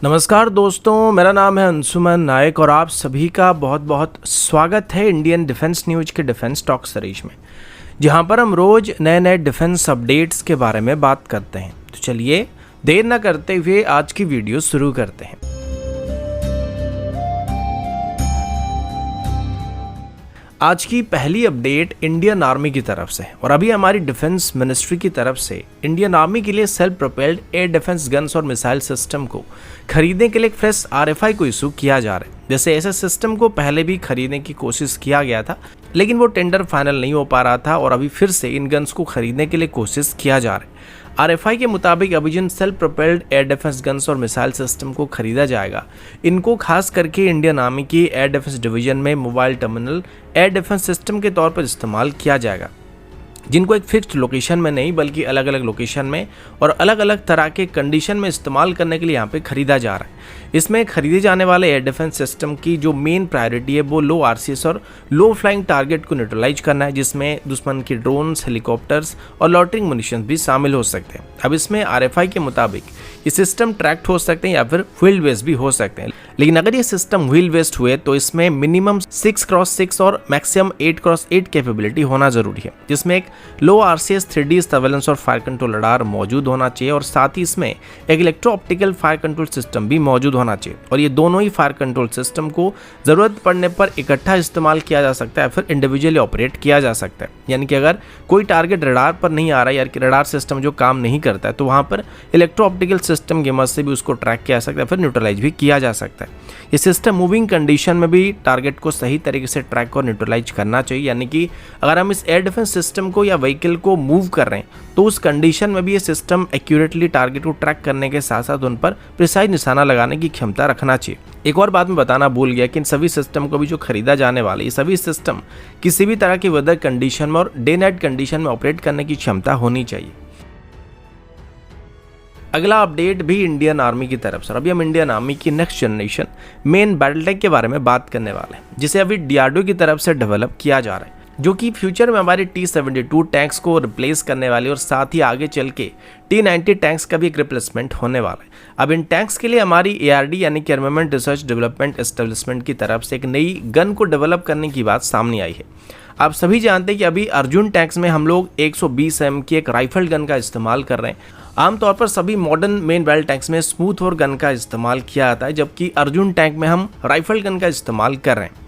नमस्कार दोस्तों, मेरा नाम है अंशुमन नायक और आप सभी का बहुत बहुत स्वागत है इंडियन डिफेंस न्यूज के डिफेंस टॉक सीरीज में, जहां पर हम रोज नए नए डिफेंस अपडेट्स के बारे में बात करते हैं। तो चलिए देर न करते हुए आज की वीडियो शुरू करते हैं। आज की पहली अपडेट इंडियन आर्मी की तरफ से है और अभी हमारी डिफेंस मिनिस्ट्री की तरफ से इंडियन आर्मी के लिए self propelled air defence guns और मिसाइल सिस्टम को खरीदने के लिए एक फ्रेश RFI को इशू किया जा रहा है। जैसे ऐसे सिस्टम को पहले भी खरीदने की कोशिश किया गया था, लेकिन वो टेंडर फाइनल नहीं हो पा रहा था और अभी फिर से इन गन्स को खरीदने के लिए कोशिश किया जा रहा है। RFI के मुताबिक अभी जिन self propelled air defence guns और मिसाइल सिस्टम को खरीदा जाएगा, इनको खास करके इंडियन आर्मी की एयर डिफेंस डिवीजन में mobile terminal air defence system के तौर पर इस्तेमाल किया जाएगा, जिनको एक फिक्स्ड लोकेशन में नहीं बल्कि अलग अलग लोकेशन में और अलग अलग तरह के कंडीशन में इस्तेमाल करने के लिए यहाँ पे खरीदा जा रहा है। इसमें खरीदे जाने वाले एयर डिफेंस सिस्टम की जो मेन प्रायोरिटी है वो लो RCS और लो फ्लाइंग टारगेट को न्यूट्रलाइज करना है, जिसमें दुश्मन की ड्रोन्स, हेलीकॉप्टर्स और लॉटरिंग मुनिशन भी शामिल हो सकते हैं। अब इसमें RFI के मुताबिक ये सिस्टम ट्रैक्ट हो सकते हैं या फिर फील्ड बेस्ड भी हो सकते हैं, लेकिन अगर ये सिस्टम व्हील बेस्ड हुए तो इसमें मिनिमम 6x6 और मैक्सिमम 8x8 कैपेबिलिटी होना जरूरी है, जिसमें एक लो RCS 3D सर्वेलेंस और फायर कंट्रोल रडार मौजूद होना चाहिए और साथ ही इसमें एक electro optical fire control system भी मौजूद होना चाहिए। और ये दोनों ही फायर कंट्रोल सिस्टम को जरूरत पड़ने पर इकट्ठा इस्तेमाल किया जा सकता है, फिर इंडिविजुअली ऑपरेट किया जा सकता है। यानी कि अगर कोई टारगेट रडार पर नहीं आ रहा है या रडार सिस्टम जो काम नहीं करता है, तो वहां पर इलेक्ट्रो ऑप्टिकल सिस्टम की मदद से भी उसको ट्रैक किया जा सकता है, फिर न्यूट्रलाइज भी किया जा सकता है। ये सिस्टम मूविंग कंडीशन में भी टारगेट को सही तरीके से ट्रैक और न्यूट्रलाइज करना चाहिए। यानी कि अगर हम इस एयर डिफेंस सिस्टम को या व्हीकल को मूव कर रहे हैं तो उस कंडीशन में भी ये सिस्टम एक्यूरेटली टारगेट को ट्रैक करने के साथ साथ उन पर प्रिसाइज निशाना लगाने की क्षमता रखना चाहिए। एक और बात मैं बताना भूल गया कि इन सभी सिस्टम को भी जो खरीदा जाने वाले ये सभी सिस्टम किसी भी तरह की वेदर कंडीशन में और डे नाइट कंडीशन में ऑपरेट करने की क्षमता होनी चाहिए। अगला अपडेट भी इंडियन आर्मी की तरफ से, अभी हम इंडियन आर्मी की next generation main battle tank के बारे में बात करने वाले हैं, जिसे अभी DRDO की तरफ से डेवलप किया जा रहा है, जो कि फ्यूचर में हमारे T-72 टैंक्स को रिप्लेस करने वाली और साथ ही आगे चल के T-90 टैंक्स का भी एक रिप्लेसमेंट होने वाला है। अब इन टैंक्स के लिए हमारी ARD यानी कि आर्मामेंट रिसर्च डेवलपमेंट एस्टेब्लिशमेंट की तरफ से एक नई गन को डेवलप करने की बात सामने आई है। आप सभी जानते हैं कि अभी अर्जुन टैंक्स में हम लोग 120 mm की एक राइफल गन का इस्तेमाल कर रहे हैं। आमतौर पर सभी मॉडर्न मेन बैटल टैंक्स में स्मूथ और गन का इस्तेमाल किया जाता है, जबकि अर्जुन टैंक में हम राइफल गन का इस्तेमाल कर रहे हैं।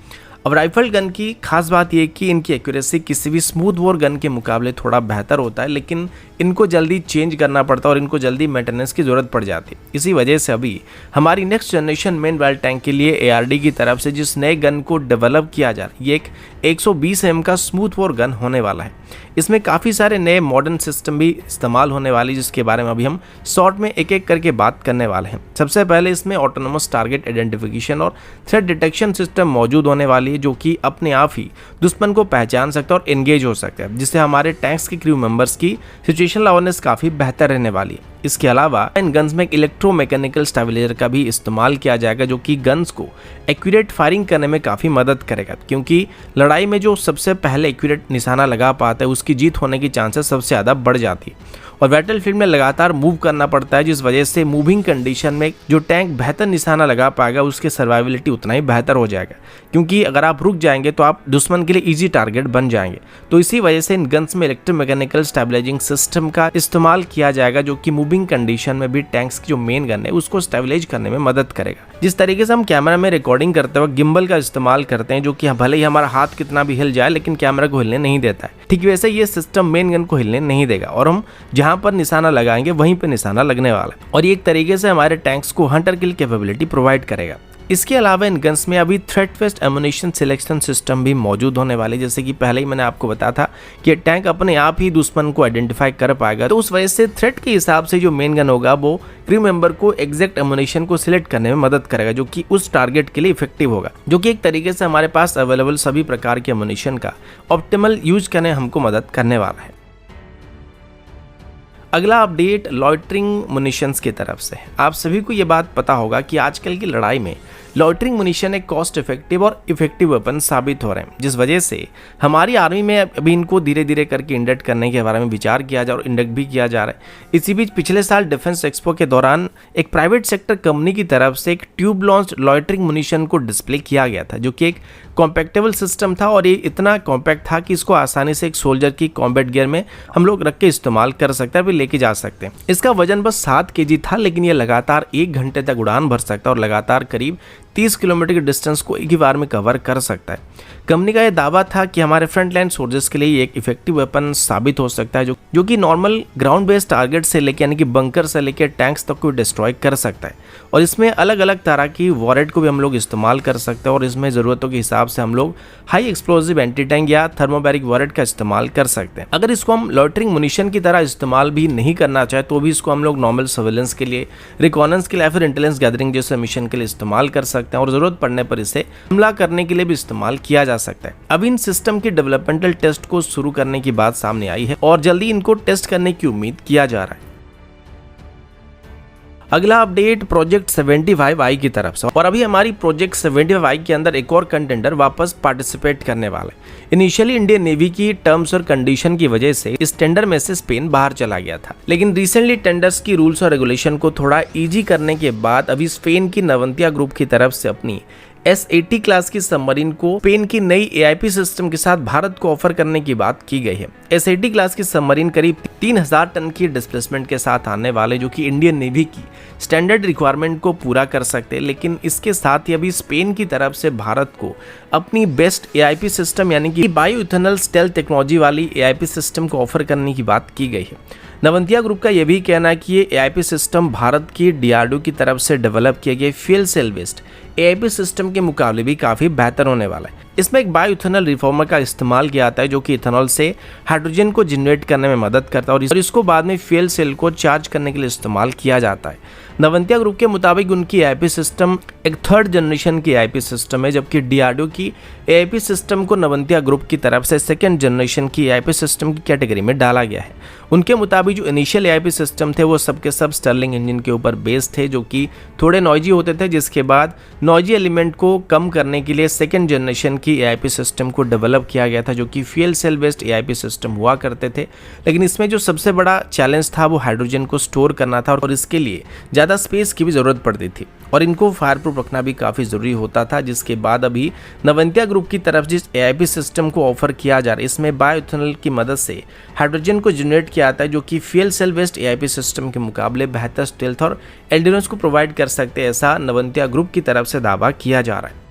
अब राइफल गन की खास बात यह कि इनकी एक्यूरेसी किसी भी स्मूथ वॉर गन के मुकाबले थोड़ा बेहतर होता है, लेकिन इनको जल्दी चेंज करना पड़ता है और इनको जल्दी मेंटेनेंस की ज़रूरत पड़ जाती है। इसी वजह से अभी हमारी next generation main battle tank के लिए ARD की तरफ से जिस नए गन को डेवलप किया जा रहा है, ये एक 120 mm का स्मूथ वॉर गन होने वाला है। इसमें काफ़ी सारे नए मॉडर्न सिस्टम भी इस्तेमाल होने वाले, जिसके बारे में अभी हम शॉर्ट में एक एक करके बात करने वाले हैं। सबसे पहले इसमें ऑटोनोमस टारगेट आइडेंटिफिकेशन और थ्रेट डिटेक्शन सिस्टम मौजूद होने वाली है, जो कि अपने आप ही दुश्मन को पहचान सकता है और एंगेज हो सकता है, जिससे हमारे टैंक्स के क्रू मेंबर्स की सिचुएशनल अवेयरनेस काफ़ी बेहतर रहने वाली है। इसके अलावा इन गन्स में एक इलेक्ट्रोमैकेनिकल स्टेबलाइजर का भी इस्तेमाल किया जाएगा, जो कि गन्स को एक्यूरेट फायरिंग करने में काफ़ी मदद करेगा, क्योंकि लड़ाई में जो सबसे पहले एक्यूरेट निशाना लगा पाता है उसकी जीत होने की चांसेस सबसे ज़्यादा बढ़ जाती है। और बैटलफील्ड में लगातार मूव करना पड़ता है, जिस वजह से मूविंग कंडीशन में जो टैंक बेहतर निशाना लगा पाएगा उसकी सर्वाइविलिटी उतना ही बेहतर हो जाएगा, क्योंकि अगर आप रुक जाएंगे तो आप दुश्मन के लिए ईजी टारगेट बन जाएंगे। तो इसी वजह से इन गन्स में इलेक्ट्रोमैकेनिकल स्टेबलाइजिंग सिस्टम का इस्तेमाल किया जाएगा, जो कि मूविंग कंडीशन में भी टैंक्स की जो मेन गन है उसको स्टेबलाइज करने में मदद करेगा। जिस तरीके से हम कैमरा में रिकॉर्डिंग करते वक्त गिम्बल का इस्तेमाल करते हैं, जो कि भले ही हमारा हाथ कितना भी हिल जाए लेकिन कैमरा को हिलने नहीं देता है, ठीक वैसे ये सिस्टम मेन गन को हिलने नहीं देगा और हम जहां पर निशाना लगाएंगे वहीं पे निशाना लगने वाला है और ये एक तरीके से हमारे टैंक्स को हंटर किल कैपेबिलिटी प्रोवाइड करेगा। इसके अलावा इन गन्स में अभी threat based ammunition selection system भी मौजूद होने वाले, जैसे कि पहले ही मैंने आपको बताया था कि टैंक अपने आप ही दुश्मन को आइडेंटिफाई कर पाएगा, तो उस वजह से थ्रेट के हिसाब से जो मेन गन होगा वो क्रू मेंबर को एग्जैक्ट एमुनेशन को सिलेक्ट करने में मदद करेगा, जो कि उस टारगेट के लिए इफेक्टिव होगा, जो कि एक तरीके से हमारे पास अवेलेबल सभी प्रकार के एमुनेशन का ऑप्टिमल यूज करने हमको मदद करने वाला है। अगला अपडेट लॉइटरिंग मुनिशंस की तरफ से है। आप सभी को ये बात पता होगा कि आजकल की लड़ाई में लॉइटरिंग मुनिशन एक कॉस्ट इफेक्टिव और इफेक्टिव वेपन साबित हो रहे हैं, जिस वजह से हमारी आर्मी में अभी इनको धीरे धीरे करके इंडक्ट करने के बारे में विचार किया जा रहा है और इंडक्ट भी किया जा रहा है। इसी बीच पिछले साल डिफेंस एक्सपो के दौरान एक प्राइवेट सेक्टर कंपनी की तरफ से एक ट्यूब लॉन्च्ड लॉइटरिंग मुनिशन को डिस्प्ले किया गया था, जो कि एक कॉम्पैक्टेबल सिस्टम था और ये इतना कॉम्पैक्ट था कि इसको आसानी से एक सोल्जर की कॉम्बैट गियर में हम लोग रख के इस्तेमाल कर सकते हैं, फिर लेके जा सकते हैं। इसका वजन बस 7 kg था, लेकिन ये लगातार 1 घंटे तक उड़ान भर सकता है और लगातार करीब 30 किलोमीटर की डिस्टेंस को एक ही बार में कवर कर सकता है। कंपनी का यह दावा था कि हमारे फ्रंट लाइन सोल्जर्स के लिए एक इफेक्टिव वेपन साबित हो सकता है, जो कि नॉर्मल ग्राउंड बेस्ड टारगेट से लेकर यानी कि बंकर से लेकर टैंक्स तक को डिस्ट्रॉय कर सकता है। और इसमें अलग अलग तरह की वॉरेट को भी हम लोग इस्तेमाल कर सकते हैं और इसमें ज़रूरतों के हिसाब से हम लोग हाई एक्सप्लोजिव एंटी टैंक या थर्मोबैरिक वॉरेट का इस्तेमाल कर सकते हैं। अगर इसको हम लॉइटरिंग मुनिशन की तरह इस्तेमाल भी नहीं करना चाहे तो भी इसको हम लोग नॉर्मल सर्वेलेंस के लिए, रिकॉनेंस के लिए, फिर इंटेलिजेंस गैदरिंग जैसे मिशन के लिए इस्तेमाल कर सकते हैं और जरूरत पड़ने पर इसे हमला करने के लिए भी इस्तेमाल किया जा सकता है। अब इन सिस्टम की डेवलपमेंटल टेस्ट को शुरू करने की बात सामने आई है और जल्दी इनको टेस्ट करने की उम्मीद किया जा रहा है। अगला अपडेट प्रोजेक्ट 75i की तरफ से, और अभी हमारी प्रोजेक्ट 75i के अंदर एक और कंटेंडर वापस पार्टिसिपेट करने वाला है। इनिशियली इंडियन नेवी की टर्म्स और कंडीशन की वजह से इस टेंडर में से स्पेन बाहर चला गया था, लेकिन रिसेंटली टेंडर्स की रूल्स और रेगुलेशन को थोड़ा इजी करने के बाद अभी स्पेन की नवंतिया ग्रुप की तरफ से अपनी S80 क्लास की सबमरीन को स्पेन की नई AIP सिस्टम के साथ भारत को ऑफर करने की बात की गई है। S80 क्लास की सबमरीन करीब 3000 टन की डिस्प्लेसमेंट के साथ आने वाले, जो कि इंडियन नेवी की स्टैंडर्ड रिक्वायरमेंट को पूरा कर सकते हैं, लेकिन इसके साथ ही अभी स्पेन की तरफ से भारत को अपनी बेस्ट AIP सिस्टम यानी कि बायो इथेनॉल स्टेल्थ टेक्नोलॉजी वाली AIP सिस्टम को ऑफर करने की बात की गई है। नवंतिया ग्रुप का यह भी कहना है कि ये AIP सिस्टम भारत की DRDO की तरफ से डेवलप किए गए fuel cell based AIP system के मुकाबले भी काफ़ी बेहतर होने वाला है। इसमें एक बायो इथेनॉल रिफॉर्मर का इस्तेमाल किया जाता है, जो कि इथेनॉल से हाइड्रोजन को जनरेट करने में मदद करता है और इसको बाद में फ्यूल सेल को चार्ज करने के लिए इस्तेमाल किया जाता है। नवंतिया ग्रुप के मुताबिक उनकी AIP सिस्टम एक 3rd जनरेशन की AIP सिस्टम है, जबकि DRDO की AIP सिस्टम को नवंतिया ग्रुप की तरफ से 2nd जनरेशन की AIP सिस्टम की कैटेगरी में डाला गया है। उनके मुताबिक जो इनिशियल AIP सिस्टम थे वो सबके सब स्टर्लिंग इंजन के ऊपर बेस्ड थे, जो कि थोड़े नॉइजी होते थे, जिसके बाद नॉइजी एलिमेंट को कम करने के लिए 2nd जनरेशन की AIP सिस्टम को डेवलप किया गया था, जो कि fuel cell based AIP system हुआ करते थे। लेकिन इसमें जो सबसे बड़ा चैलेंज था वो हाइड्रोजन को स्टोर करना था और इसके लिए ज़्यादा स्पेस की भी ज़रूरत पड़ती थी और इनको फायर प्रूफ रखना भी काफ़ी ज़रूरी होता था, जिसके बाद अभी नवंतिया ग्रुप की तरफ जिस AIP सिस्टम को ऑफर किया जा रहा है इसमें बायो इथेनॉल की मदद से हाइड्रोजन को जनरेट किया जाता है, जो कि fuel cell based AIP system के मुकाबले बेहतर स्टेल्थ और एंड्योरेंस को प्रोवाइड कर सकते हैं, ऐसा नवंतिया ग्रुप की तरफ से दावा किया जा रहा है।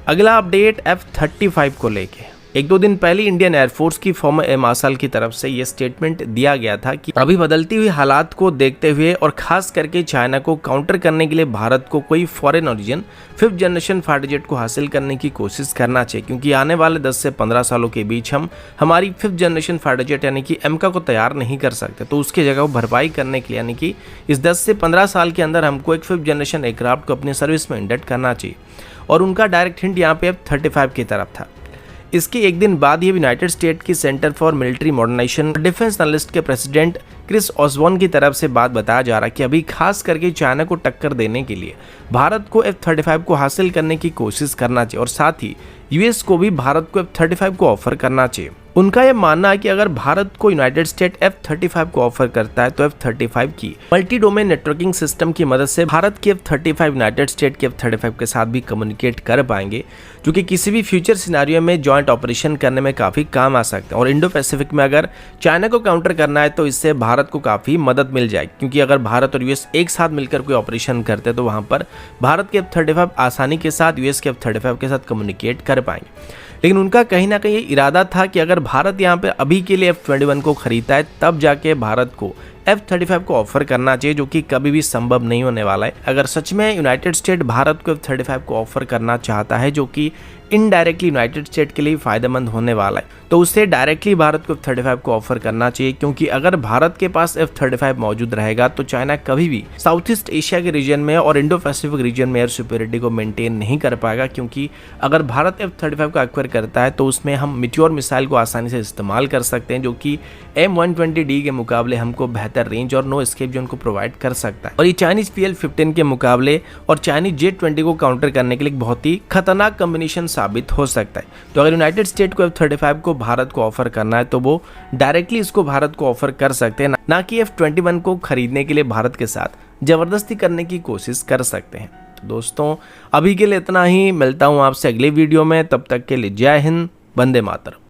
अगला अपडेट F-35 को लेके, 1-2 दिन पहले इंडियन एयरफोर्स की फॉर्मर एयर मार्शल की तरफ से यह स्टेटमेंट दिया गया था कि अभी बदलती हुई हालात को देखते हुए और खास करके चाइना को काउंटर करने के लिए भारत को कोई foreign origin 5th generation fighter jet को हासिल करने की कोशिश करना चाहिए, क्योंकि आने वाले 10 से 15 सालों के बीच हम हमारी 5th जनरेशन फाइटर जेट यानी कि MCA को तैयार नहीं कर सकते। तो उसकी जगह को भरपाई करने के लिए यानी कि इस 10 से 15 साल के अंदर हमको एक 5th जनरेशन एयरक्राफ्ट को अपनी सर्विस में इंडक्ट करना चाहिए और उनका डायरेक्ट हिंट यहाँ पे F-35 की तरफ था। इसके एक दिन बाद ये यूनाइटेड स्टेट की centre for military modernisation defence analyst के प्रेसिडेंट क्रिस ऑसबॉर्न की तरफ से बात बताया जा रहा है कि अभी खास करके चाइना को टक्कर देने के लिए भारत को F-35 को हासिल करने की कोशिश करना चाहिए और साथ ही US को भी भारत को F-35 को ऑफर करना चाहिए। उनका यह मानना है कि अगर भारत को यूनाइटेड स्टेट F-35 को ऑफर करता है तो F-35 की मल्टी डोमेन नेटवर्किंग सिस्टम की मदद से भारत के F-35 यूनाइटेड स्टेट के F-35 के साथ भी कम्युनिकेट कर पाएंगे, जो कि किसी भी फ्यूचर सिनेरियो में जॉइंट ऑपरेशन करने में काफ़ी काम आ सकते हैं। और इंडो पैसिफिक में अगर चाइना को काउंटर करना है तो इससे भारत को काफ़ी मदद मिल जाएगी, क्योंकि अगर भारत और US एक साथ मिलकर कोई ऑपरेशन करते हैं तो वहाँ पर भारत के F-35 आसानी के साथ US के F-35 के साथ कम्युनिकेट कर पाएंगे। लेकिन उनका कहीं ना कहीं ये इरादा था कि अगर भारत यहाँ पे अभी के लिए F-21 को खरीदता है तब जाके भारत को F-35 को ऑफर करना चाहिए, जो कि कभी भी संभव नहीं होने वाला है। अगर सच में यूनाइटेड स्टेट भारत को F-35 को ऑफर करना चाहता है, जो कि इनडायरेक्टली यूनाइटेड स्टेट के लिए फायदेमंद होने वाला है, तो उसे डायरेक्टली भारत को F-35 को ऑफर करना चाहिए, क्योंकि अगर भारत के पास F-35 मौजूद रहेगा तो चाइना कभी भी साउथ ईस्ट एशिया के रीजन में और इंडो पैसिफिक रीजन में एयर सुपीरियरिटी को मेंटेन नहीं कर पाएगा। क्योंकि अगर भारत F-35 को एक्वायर करता है तो उसमें हम मिट्योर मिसाइल को आसानी से इस्तेमाल कर सकते हैं, जो कि M120D के मुकाबले हमको बेहतर रेंज और नो एस्केप जोन को प्रोवाइड कर सकता है। और ये चाइनीज PL-15 के मुकाबले और चाइनीज J-20 को काउंटर करने के लिए बहुत ही खतरनाक कॉम्बिनेशन साबित हो सकता है। तो अगर यूनाइटेड स्टेट को F-35 को भारत को ऑफर करना है तो वो डायरेक्टली इसको भारत को ऑफर कर सकते हैं, ना कि F-21 को खरीदने के लिए भारत के साथ जबरदस्ती करने की कोशिश कर सकते हैं। तो दोस्तों अभी के लिए इतना ही, मिलता हूं आपसे अगले वीडियो में, तब तक के लिए जय हिंद, वंदे मातरम।